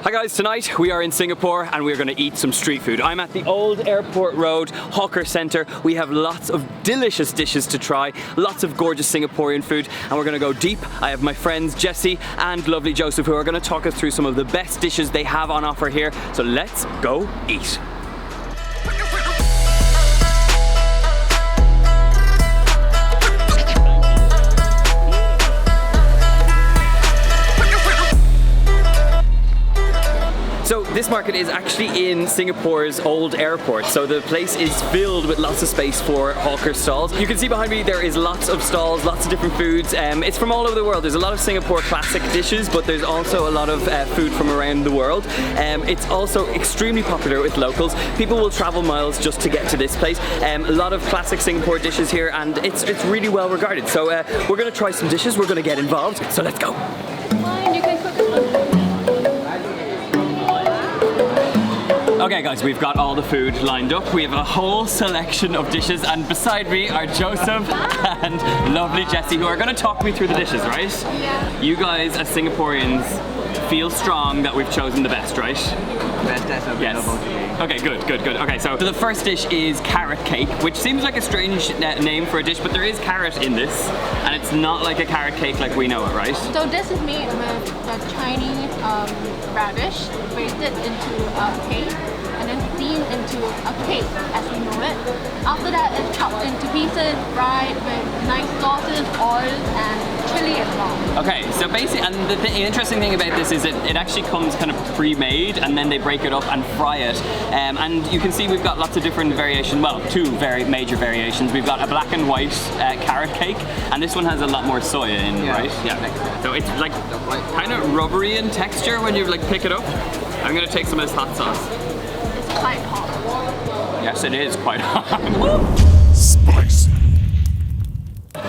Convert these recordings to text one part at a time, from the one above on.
Hi guys, tonight we are in Singapore and we're going to eat some street food. I'm at the old Airport Road Hawker Centre. We have lots of delicious dishes to try, lots of gorgeous Singaporean food, and we're going to go deep. I have my friends Jesse and lovely Joseph who are going to talk us through some of the best dishes they have on offer here. So let's go eat. So this market is actually in Singapore's old airport, so the place is filled with lots of space for hawker stalls. You can see behind me there is lots of stalls, lots of different foods. It's from all over the world. There's a lot of Singapore classic dishes, but there's also a lot of food from around the world. It's also extremely popular with locals. People will travel miles just to get to this place. A lot of classic Singapore dishes here, and it's really well regarded. So we're going to try some dishes, we're going to get involved, so let's go. Fine, you can cook it. Okay guys, we've got all the food lined up. We have a whole selection of dishes, and beside me are Joseph and lovely Jessie who are going to talk me through the dishes, right? Yeah. You guys as Singaporeans feel strong that we've chosen the best, right? Best that's available today. Okay, good. Okay, so the first dish is carrot cake, which seems like a strange name for a dish, but there is carrot in this, and it's not like a carrot cake like we know it, right? So this is made with the Chinese radish, braided into a cake, and then steamed into a cake as we know it. After that, it's chopped into pieces, fried with nice sauces, oil, and chili as well. Okay, so basically, and the interesting thing about this is it actually comes kind of pre-made, and then they break it up and fry it. And you can see we've got lots of different variations, well, two very major variations. We've got a black and white carrot cake, and this one has a lot more soya in, right? Yeah. So it's like kind of rubbery in texture when you like pick it up. I'm gonna take some of this hot sauce. It's quite hot. Yes, it is quite hot. Spicy. I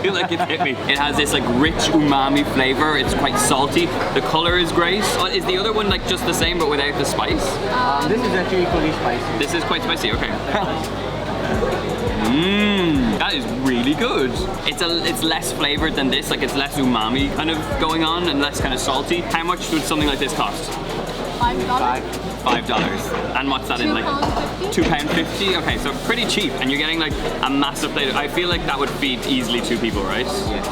feel like it hit me. It has this like rich umami flavor. It's quite salty. The color is great. Is the other one like just the same but without the spice? This is actually equally spicy. This is quite spicy. Okay. That is really good. It's less flavored than this. Like it's less umami kind of going on and less kind of salty. How much would something like this cost? $5. $5. And what's that in like? £2.50? Okay, so pretty cheap, and you're getting like a massive plate. I feel like that would feed easily 2 people, right?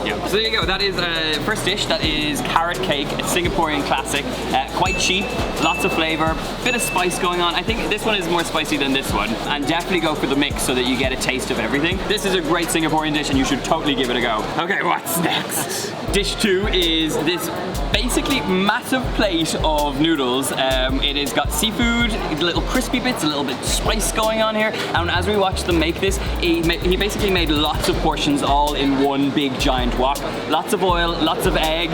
Yeah. So there you go. That is first dish. That is carrot cake. It's Singaporean classic. Quite cheap, lots of flavor, bit of spice going on. I think this one is more spicy than this one, and definitely go for the mix so that you get a taste of everything. This is a great Singaporean dish, and you should totally give it a go. Okay, what's next? Dish 2 is this basically massive plate of noodles. It has got seafood, little crispy bits, a little bit of spice going on here, and as we watched them make this, he basically made lots of portions all in one big giant wok. Lots of oil, lots of egg,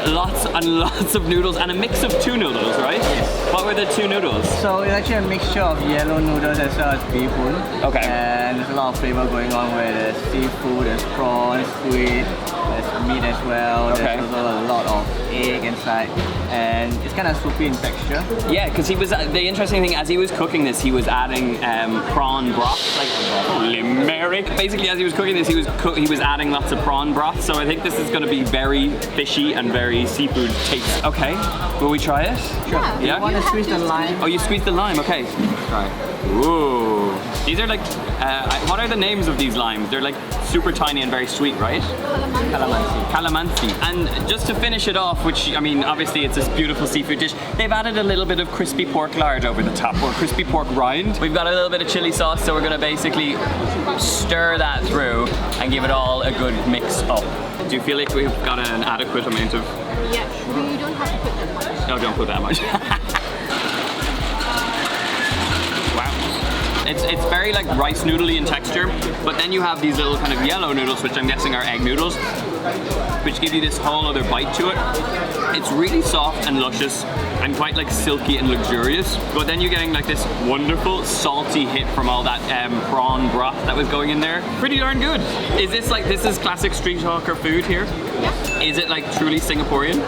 lots and lots of noodles, and a mix of 2 noodles, right? Yes. What were the 2 noodles? So it's actually a mixture of yellow noodles as well as bee hoon. Okay. And there's a lot of flavor going on where there's seafood, there's prawns, squid, there's meat as well. Okay. There's also a lot of egg inside, and it's kind of soupy in texture. Yeah, because he was, the interesting thing, as he was cooking this, he was adding prawn broth, like holy Mary. Basically, as he was cooking this, he was adding lots of prawn broth, so I think this is going to be very fishy and very seafood taste. Okay, will we try it? Sure. Yeah? You want to squeeze the lime? Oh, you squeeze the lime, okay. Try. Ooh. These are like, what are the names of these limes? They're like super tiny and very sweet, right? Calamansi. Calamansi. And just to finish it off, which, I mean, obviously it's this beautiful seafood dish, they've added a little bit of crispy pork lard over the top, or crispy pork rind. We've got a little bit of chili sauce, so we're gonna basically stir that through and give it all a good mix up. Do you feel like we've got an adequate amount of... Yeah, you don't have to put that much. No, don't put that much. It's very like rice noodly in texture, but then you have these little kind of yellow noodles, which I'm guessing are egg noodles, which give you this whole other bite to it. It's really soft and luscious and quite like silky and luxurious, but then you're getting like this wonderful salty hit from all that prawn broth that was going in there. Pretty darn good. Is this like, this is classic street hawker food here? Yeah. Is it like truly Singaporean?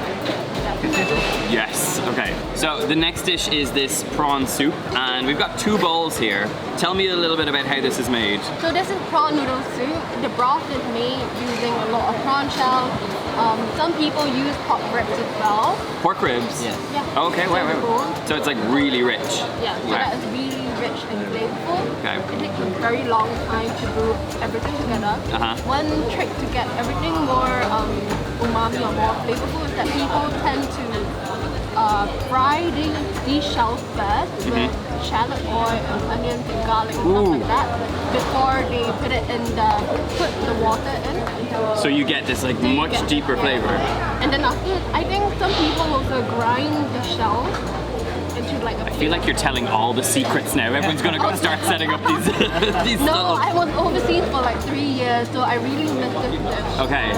Yes, okay. So the next dish is this prawn soup, and we've got 2 bowls here. Tell me a little bit about how this is made. So this is prawn noodle soup. The broth is made using a lot of prawn shells, Some people use pork ribs as well. Pork ribs? Yes. Yeah. Oh, okay, wait. So it's like really rich. Yeah, so that is really rich and flavorful. Okay. It takes a very long time to brew everything together. One trick to get everything more umami or more flavorful is that people tend to fry these shells first with shallot oil and onions and garlic and stuff like that before they put the water in. So you get this like much deeper flavor. And then after, I think some people also grind the shells into like a I feel like you're telling all the secrets now. Everyone's gonna go start setting up these these No, little... I was overseas for like 3 years, so I really missed this dish. Okay.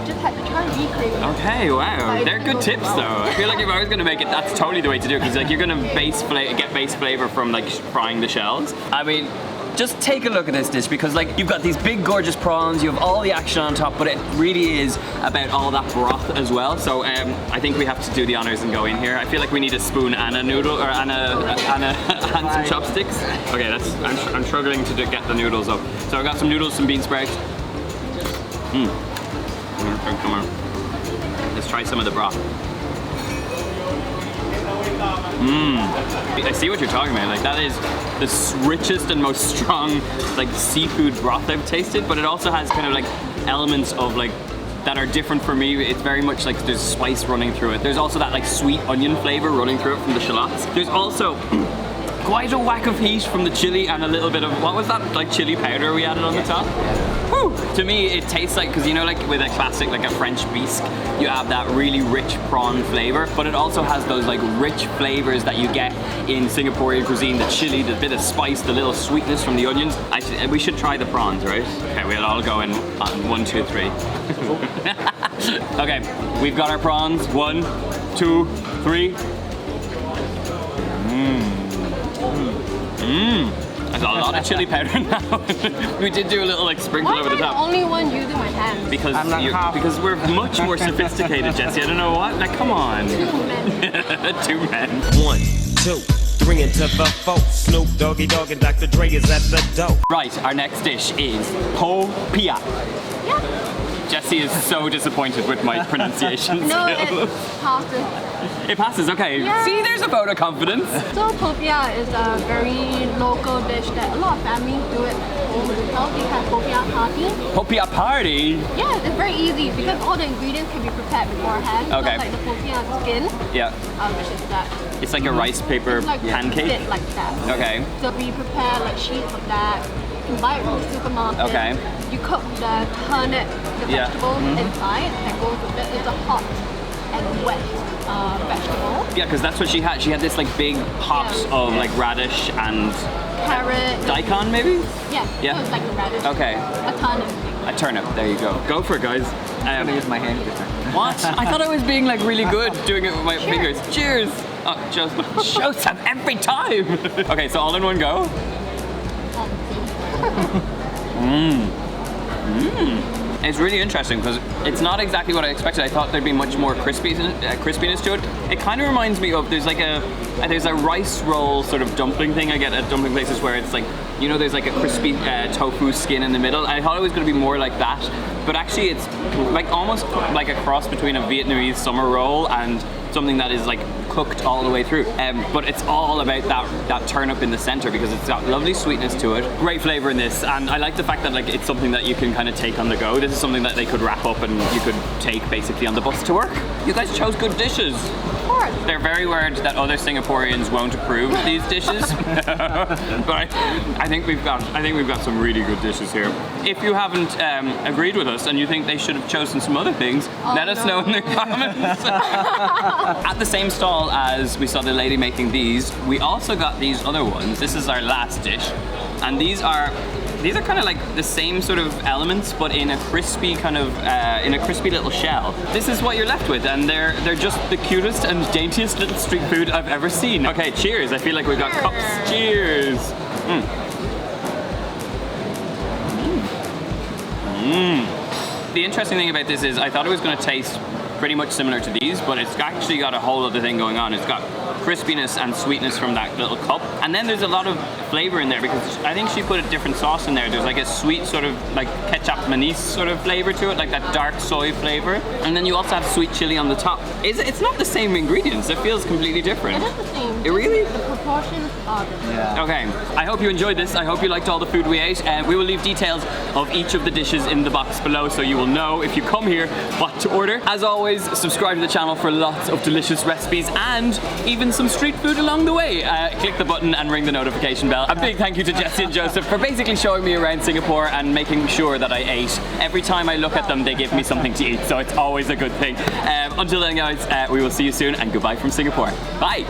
Just had to try and recreate it. Okay, wow. They're good tips though. I feel like if I was gonna make it, that's totally the way to do it, because like you're gonna get base flavor from like frying the shells. I mean, just take a look at this dish, because like you've got these big gorgeous prawns, you have all the action on top, but it really is about all that broth as well. So I think we have to do the honors and go in here. I feel like we need a spoon and a noodle, or and some chopsticks. Okay, I'm struggling to get the noodles up. So I've got some noodles, some bean sprouts. Come on. Let's try some of the broth. I see what you're talking about. Like that is the richest and most strong like seafood broth I've tasted, but it also has kind of like elements of like that are different for me. It's very much like there's spice running through it. There's also that like sweet onion flavor running through it from the shallots. There's also quite a whack of heat from the chili and a little bit of, what was that, like chili powder we added on the top? Whew. To me, it tastes like, because you know, like with a classic, like a French bisque, you have that really rich prawn flavor, but it also has those like rich flavors that you get in Singaporean cuisine, the chili, the bit of spice, the little sweetness from the onions. We should try the prawns, right? Okay, we'll all go in on 1, 2, 3. Okay, we've got our prawns. 1, 2, 3. There's a lot of chili powder now. We did do a little like sprinkle over the top. Why am I the only one using my hands? Because we're much more sophisticated, Jesse. I don't know what. Like, come on. 2 men. 2 men. 1, 2, 3 into the 4. Snoop Doggy Dogg and Dr. Dre is at the door. Right, our next dish is po pia. Yeah. Jesse is so disappointed with my pronunciation No, skills. it passes. It passes, okay. Yeah. See, there's a vote of confidence. So popia is a very local dish that a lot of families do it at home themselves. They have popia party. Po pia party? Yeah, it's very easy because all the ingredients can be prepared beforehand. Okay. So like the popia skin, Yeah. which is that. It's like a rice paper It's like a pancake? bit like that. Okay. So we prepare like sheets of that. You can buy it from the supermarket. Okay. You cook the turnip, the Yeah. vegetable inside that goes with it. It's a hot and wet vegetable. Yeah, because that's what she had. She had this like big pot of like radish and Carrot. daikon, maybe? Yeah. Yeah. So it's like a radish. Okay. A turnip. A turnip. There you go. Go for it, guys. I'm gonna use my hands this time. What? I thought I was being like really good doing it with my fingers. Cheers. Oh, just shows up every time. Okay, so all in one go. It's really interesting because it's not exactly what I expected. I thought there'd be much more crispiness to it. It kind of reminds me of there's a rice roll sort of dumpling thing I get at dumpling places where it's like, you know, there's like a crispy tofu skin in the middle. I thought it was going to be more like that, but actually it's like almost like a cross between a Vietnamese summer roll and something that is like cooked all the way through. But it's all about that turnip in the center because it's got lovely sweetness to it. Great flavor in this, and I like the fact that like it's something that you can kind of take on the go. This is something that they could wrap up and you could take basically on the bus to work. You guys chose good dishes. Of course. They're very worried that other Singaporeans won't approve these dishes. But I think we've got some really good dishes here. If you haven't agreed with us and you think they should have chosen some other things, let us know in the comments. At the same stall as we saw the lady making these, we also got these other ones. This is our last dish, and these are kind of like the same sort of elements, but in a crispy kind of in a crispy little shell. This is what you're left with, and they're just the cutest and daintiest little street food I've ever seen. Okay, cheers! I feel like we've got cups. Cheers! The interesting thing about this is I thought it was going to taste pretty much similar to these, but it's actually got a whole other thing going on. It's got crispiness and sweetness from that little cup. And then there's a lot of flavor in there because I think she put a different sauce in there. There's like a sweet sort of like ketchup manise sort of flavor to it, like that dark soy flavor. And then you also have sweet chili on the top. It's not the same ingredients. It feels completely different. It is the same. It really? The proportions are different. Yeah. Okay, I hope you enjoyed this. I hope you liked all the food we ate. We will leave details of each of the dishes in the box below so you will know if you come here what to order. As always, subscribe to the channel for lots of delicious recipes and even some street food along the way. Click the button and ring the notification bell. A big thank you to Jesse and Joseph for basically showing me around Singapore and making sure that I ate. Every time I look at them, they give me something to eat, so it's always a good thing. Until then, guys, we will see you soon and goodbye from Singapore. Bye!